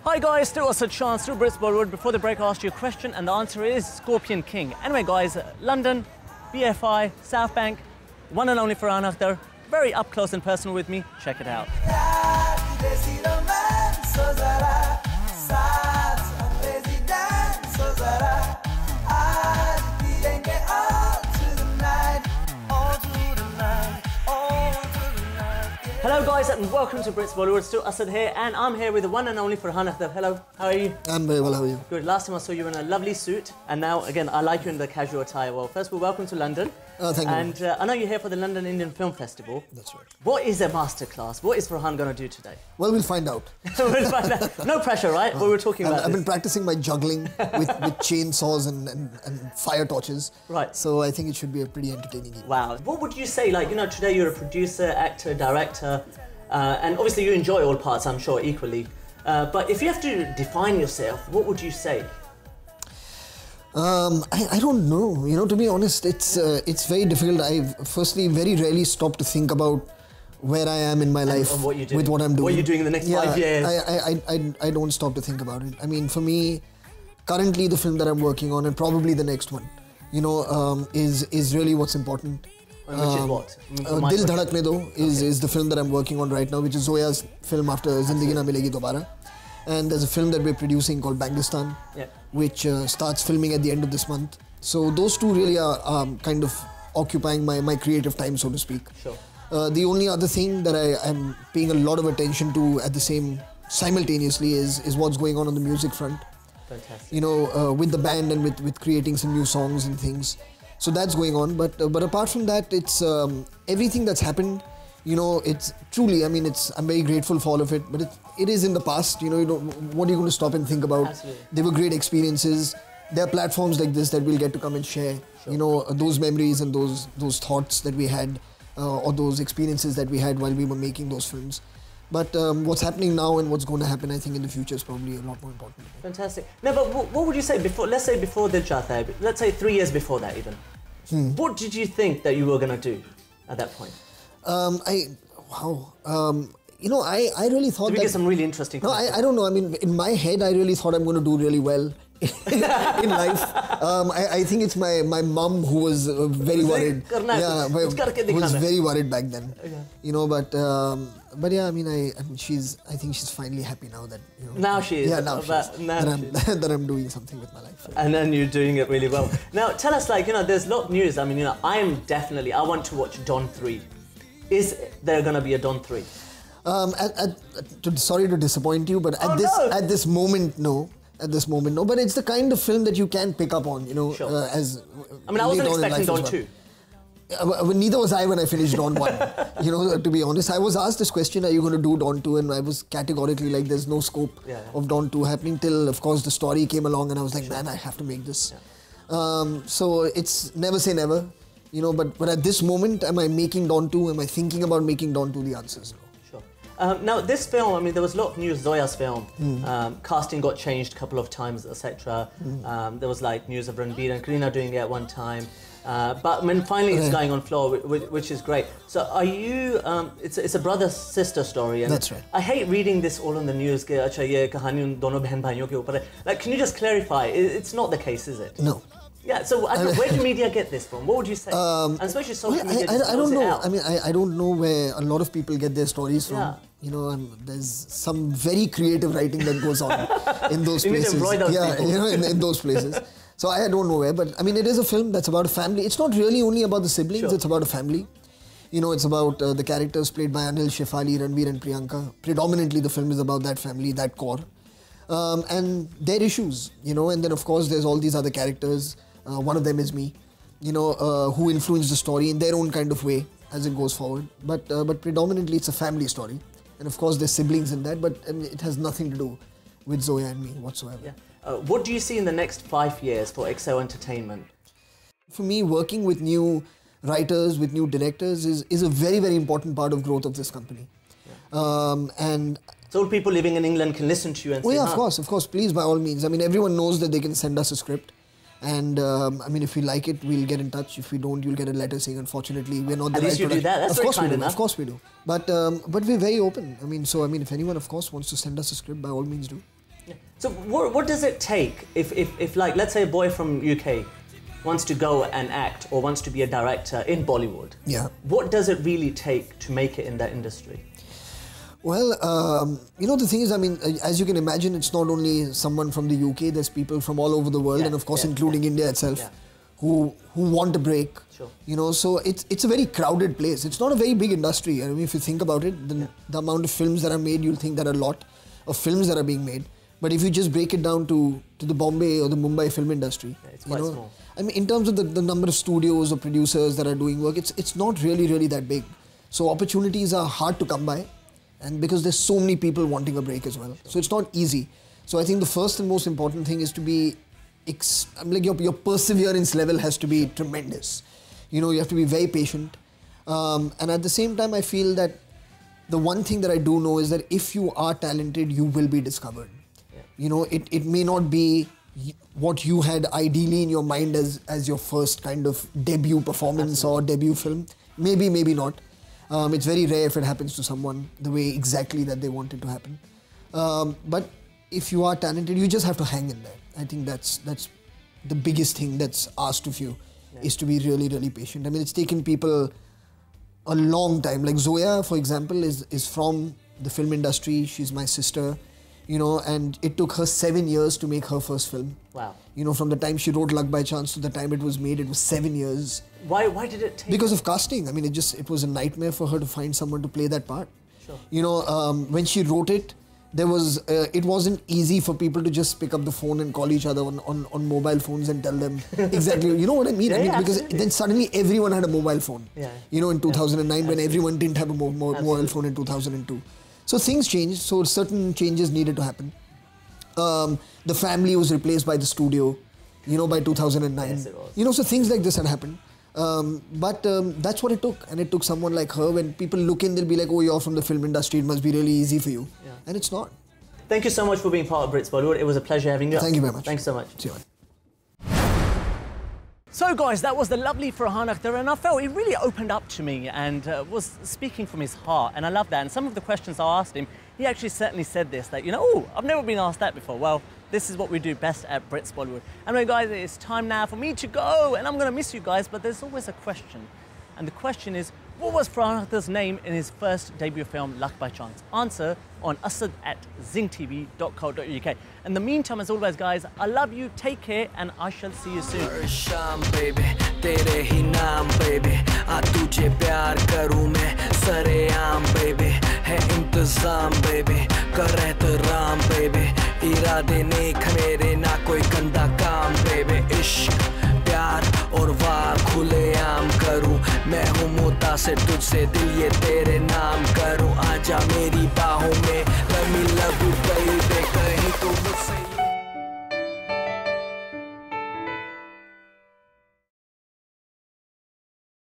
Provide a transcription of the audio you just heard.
Hi guys, still us a chance through Brits Bollywood. Before the break, I asked you a question and the answer is Scorpion King. Anyway guys, London, BFI, South Bank, one and only Farhan Akhtar, very up close and personal with me. Check it out. Hello guys and welcome to Brits Bollywood. Still Asad here and I'm here with the one and only Farhan Akhtar. Hello, how are you? I'm very well, how are you? Good. Last time I saw you in a lovely suit and now again I like you in the casual attire. Well, first of all, welcome to London. Thank you. And I know you're here for the London Indian Film Festival. That's right. What is a masterclass? What is Farhan going to do today? Well, we'll find out. We'll find out. No pressure, right? We were talking about I've been practicing my juggling with chainsaws and fire torches. Right. So I think it should be a pretty entertaining evening. Wow. What would you say, like, you know, today you're a producer, actor, director, and obviously you enjoy all parts, I'm sure, equally. But if you have to define yourself, what would you say? I don't know. You know, to be honest, it's very difficult. I firstly very rarely stop to think about where I am in my life and what you're doing. With what I'm doing. What you're doing in the next 5 years. I don't stop to think about it. I mean, for me, currently the film that I'm working on and probably the next one, you know, is really what's important. Which is what? Dil Dhadakne Do is the film that I'm working on right now, which is Zoya's film after Zindagi Na Milegi Dobara. And there's a film that we're producing called Bangistan, which starts filming at the end of this month. So those two really are kind of occupying my creative time, so to speak. Sure. The only other thing that I am paying a lot of attention to at the simultaneously is what's going on the music front. Fantastic. You know, with the band and with creating some new songs and things. So that's going on. But apart from that, it's everything that's happened. You know, it's truly, I mean, I'm very grateful for all of it, but it is in the past, you know, what are you going to stop and think about? Absolutely. They were great experiences. There are platforms like this that we'll get to come and share, you know, those memories and those thoughts that we had, or those experiences that we had while we were making those films. But what's happening now and what's going to happen, I think, in the future is probably a lot more important. Fantastic. No, but what would you say before, let's say before Dil Chahta Hai, let's say 3 years before that even. What did you think that you were going to do at that point? You know, I really thought we get some really interesting questions. No, I don't know. I mean, in my head, I really thought I'm going to do really well in life. I think it's my mum who was very worried. Yeah, who was very worried back then. Yeah. You know, but yeah, I mean, I think she's finally happy now that, you know. Now she is. Yeah, now she is. That I'm doing something with my life. So. And then you're doing it really well. Now, tell us, like, you know, there's a lot of news. I mean, you know, I want to watch Don 3. Is there going to be a Don 3? Sorry to disappoint you, but at this moment, no. At this moment, no. But it's the kind of film that you can pick up on, you know. Sure. I mean, I wasn't expecting Don 2. Neither was I when I finished Don 1. You know, to be honest, I was asked this question, are you going to do Don 2? And I was categorically like, there's no scope of Don 2 happening till, of course, the story came along and I was like, man, I have to make this. Yeah. So it's never say never. You know, but at this moment, am I making Don 2? Am I thinking about making Don 2? The answer is no. Sure. Now, this film, I mean, there was a lot of news, Zoya's film. Casting got changed a couple of times, etc. There was like news of Ranbir and Kareena doing it at one time. But I mean, finally it's going on floor, which is great. So are you, it's a brother-sister story. And that's right. I hate reading this all on the news. Like, can you just clarify? It's not the case, is it? No. Yeah, so where do media get this from? What would you say? And especially social media. I don't know. I mean, I don't know where a lot of people get their stories from. Yeah. You know, there's some very creative writing that goes on in those places. You know, in those places. So I don't know where, but I mean, it is a film that's about a family. It's not really only about the siblings. Sure. It's about a family. You know, it's about the characters played by Anil, Shefali, Ranbir, and Priyanka. Predominantly, the film is about that family, that core, and their issues. You know, and then of course there's all these other characters. One of them is me, you know, who influenced the story in their own kind of way as it goes forward. But predominantly it's a family story. And of course there's siblings in that, but it has nothing to do with Zoya and me whatsoever. Yeah. What do you see in the next 5 years for XO Entertainment? For me, working with new writers, with new directors is a very, very important part of growth of this company. Yeah. And so people living in England can listen to you and say, yeah, of course, please, by all means. I mean, everyone knows that they can send us a script. And I mean, if we like it, we'll get in touch. If we don't, you'll get a letter saying, unfortunately, we're not the right product. At least you do that. That's very kind enough. Of course we do. But we're very open. I mean, if anyone, of course, wants to send us a script, by all means do. So what does it take if like, let's say a boy from UK wants to go and act or wants to be a director in Bollywood? Yeah. What does it really take to make it in that industry? Well, you know, the thing is, I mean, as you can imagine, it's not only someone from the UK, there's people from all over the world, and of course including India itself, who want a break. Sure. You know, so it's a very crowded place. It's not a very big industry. I mean, if you think about it, the amount of films that are made, you'll think there are a lot of films that are being made. But if you just break it down to the Bombay or the Mumbai film industry, it's quite small. I mean, in terms of the number of studios or producers that are doing work, it's not really that big. So opportunities are hard to come by. And because there's so many people wanting a break as well. Sure. So it's not easy. So I think the first and most important thing is to be, like your perseverance level has to be tremendous. You know, you have to be very patient. And at the same time, I feel that the one thing that I do know is that if you are talented, you will be discovered. Yeah. You know, it may not be what you had ideally in your mind as your first kind of debut performance or debut film. Maybe, maybe not. It's very rare if it happens to someone the way exactly that they want it to happen. But if you are talented, you just have to hang in there. I think that's the biggest thing that's asked of you, is to be really patient. I mean, it's taken people a long time. Like Zoya, for example, is from the film industry. She's my sister, you know, and it took her 7 years to make her first film. Wow. You know, from the time she wrote Luck by Chance to the time it was made, it was 7 years. Why did it take? Because of casting. I mean, it was a nightmare for her to find someone to play that part. Sure. You know, when she wrote it, it wasn't easy for people to just pick up the phone and call each other on mobile phones and tell them exactly. You know what I mean? Because then suddenly everyone had a mobile phone. Yeah. You know, in 2009 when everyone didn't have a mobile phone in 2002. So things changed. So certain changes needed to happen. The family was replaced by the studio, you know, by 2009. Yes, it was. You know, so things like this had happened. But that's what it took. And it took someone like her. When people look in, they'll be like, oh, you're from the film industry. It must be really easy for you. Yeah. And it's not. Thank you so much for being part of Brits Bollywood. It was a pleasure having you. Thank you very much. Thanks so much. See you. So guys, that was the lovely Farhan Akhtar, and I felt he really opened up to me and was speaking from his heart, and I love that. And some of the questions I asked him, he actually certainly said this, that, you know, oh, I've never been asked that before. Well, this is what we do best at Brits Bollywood. Anyway guys, it's time now for me to go, and I'm going to miss you guys, but there's always a question. And the question is, what was Farhan Akhtar's name in his first debut film, Luck by Chance? Answer on asad@zingtv.co.uk. In the meantime, as always, guys, I love you, take care, and I shall see you soon. प्यार और वार खुलेआम करूं मैं हूं मुतासिर तुझसे दिल ये तेरे नाम करूं आजा मेरी बाहों में let me love you baby कहीं तो मुझसे